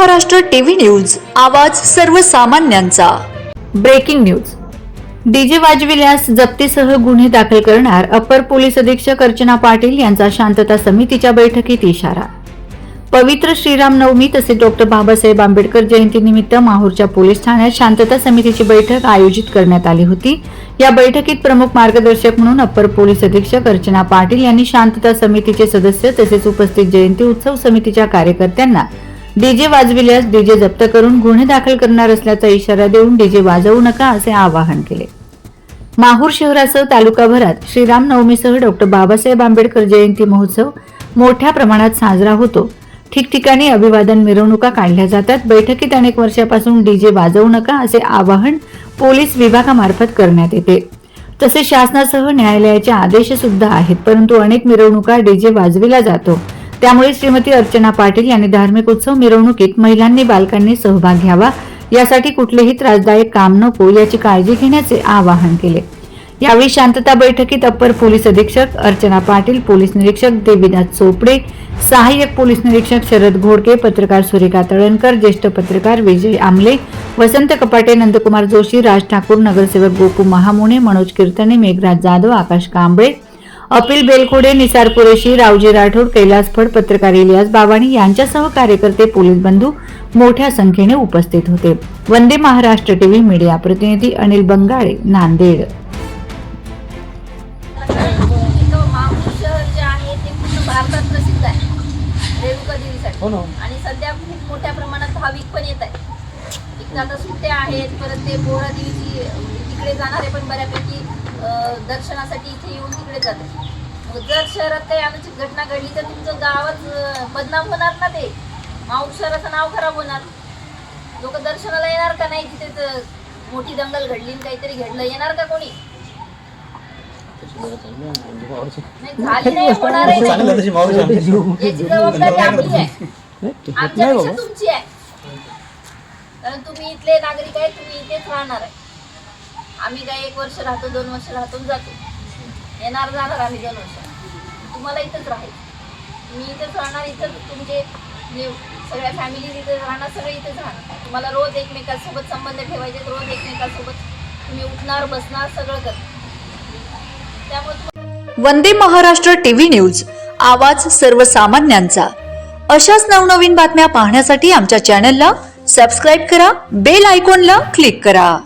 Maharashtra TV news, आवाज सर्वसामान्यांचा। Breaking news. DJ वाजविल्यास जप्तीसह गुन्हे दाखल करणार अपर पोलीस अधीक्षक अर्चना पाटील यांचा शांतता समितीच्या बैठकीत इशारा। पवित्र श्रीराम नवमी तसेच डॉक्टर बाबासाहेब आंबेडकर जयंतीनिमित्त माहूरच्या पोलीस ठाण्यात शांतता समितीची बैठक आयोजित करण्यात आली होती। या बैठकीत प्रमुख मार्गदर्शक म्हणून अपर पोलीस अधीक्षक अर्चना पाटील यांनी शांतता समितीचे सदस्य तसेच उपस्थित जयंती उत्सव समितीच्या कार्यकर्त्यांना डीजे वाजविल्यास डीजे जप्त करून गुन्हे दाखल करणार असल्याचा इशारा देऊन डीजे वाजवू नका असे आवाहन केले। माहूर शहरासह तालुकाभरात श्रीराम नवमीसह डॉक्टर बाबासाहेब आंबेडकर जयंती महोत्सव मोठ्या प्रमाणात साजरा होतो। ठिकठिकाणी अभिवादन मिरवणुका काढल्या जातात। बैठकीत अनेक वर्षापासून डीजे वाजवू नका असे आवाहन पोलीस विभागामार्फत करण्यात येते। तसेच शासनासह न्यायालयाचे आदेश सुद्धा आहेत, परंतु अनेक मिरवणुका डीजे वाजविला जातो। त्यामुळे श्रीमती अर्चना पाटील यांनी धार्मिक उत्सव मिरवणुकीत महिलांनी बालकांनी सहभाग घ्यावा, यासाठी कुठलेही त्रासदायक काम नको याची काळजी घेण्याचे आवाहन केले। यावेळी शांतता बैठकीत अपर पोलीस अधीक्षक अर्चना पाटील, पोलीस निरीक्षक देवीदास चोपडे, सहाय्यक पोलीस निरीक्षक शरद घोडके, पत्रकार सुरेखा तळणकर, ज्येष्ठ पत्रकार विजय आमले, वसंत कपाटे, नंदकुमार जोशी, राज ठाकूर, नगरसेवक गोपू महामुने, मनोज कीर्तने, मेघराज जाधव, आकाश कांबळे, अपिल बेलखोडे, निसार कुरेशी, रावजी राठोड, कैलास फड, पत्रकार इलियास बावाणी यांच्यासह कार्यकर्ते, पोलीस बंधू मोठ्या संख्येने उपस्थित होते। वंदे महाराष्ट्र टीव्ही मीडिया प्रतिनिधी अनिल बंगाळे, नांदेड। भारतात प्रसिद्ध आहे रेणुका देवीसाठी आणि सध्या खूप मोठ्या प्रमाणात भाविक पण येत आहेत। आता सुट्ट्या आहेत, परत ते बोरा देवीची तिकडे जाणारे पण बऱ्यापैकी दर्शनासाठी इथे येऊन तिकडे जातात। जर शहरात काही अनुचित घटना घडली तर तुमचं गावात बदनाम होणार ना, ते माहूर शहराचं नाव खराब होणार। लोक दर्शनाला येणार का नाही? तिथे मोठी दंगल घडली, काहीतरी घडलं, येणार का कोणी? झाली नाही, होणार आहे, याची जबाबदारी आपली आहे, आमच्यापेक्षा तुमची आहे। कारण तुम्ही इथले नागरिक आहे, तुम्ही इथेच राहणार आहे। आम्ही काय 1 वर्ष राहतो, 2 वर्ष राहतो, जातो, येणार जाणार आम्ही 2 वर्ष। तुम्हाला इथंच राहायचं, मी इथेच राहणार, इथंच तुमचे सगळ्या फॅमिली इथेच राहणार, सगळे इथेच राहणार। तुम्हाला रोज एकमेकांसोबत संबंध ठेवायचे, रोज एकमेकांसोबत तुम्ही उठणार बसणार सगळं करणार। वंदे महाराष्ट्र टीव्ही न्यूज, आवाज सर्वसामान्यांचा। अशाच नवनवीन बातम्या पाहण्यासाठी आमच्या चॅनलला सबस्क्राईब करा, बेल आयकॉनला क्लिक करा।